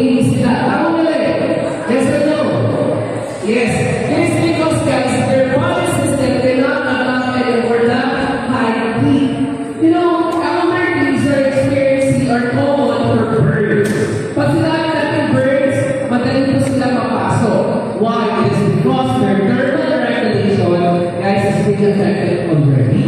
hindi sila. Tama nila eh. Yes or no? Yes. Yes, because guys, their body system cannot adapt for the high heat. You know, our needs are experiencing are common for birds. Pag sinabi natin birds, madali po sila mapasok. Why? It is because their thermal regulation, guys, is being affected already.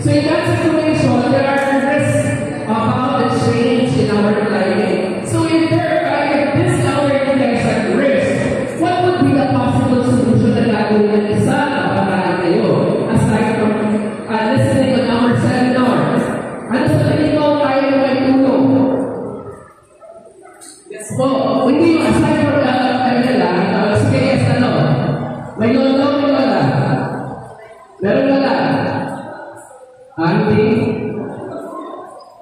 So in that situation, there are risks about the change in our climate. So if this already guys at risk, what would be the possible solution na gagawin ng isa na para kayo? Aside from listening on our seminar, ano sa tingin mo tayo may tulong? Yes po. Hindi mo, aside from nila, sige, yes, ano? May lolo, may lola? Meron lola? Hindi?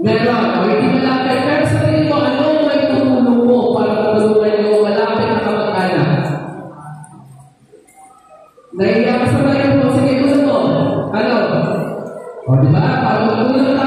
Meron. O, hindi malapit. Pero sa tingin mo, ano may tulong mo para matulungan yung malapit na kamag-anak? Nahiya ka sa mga po. Sige, gusto mo. Ano? O, diba? Para matulungan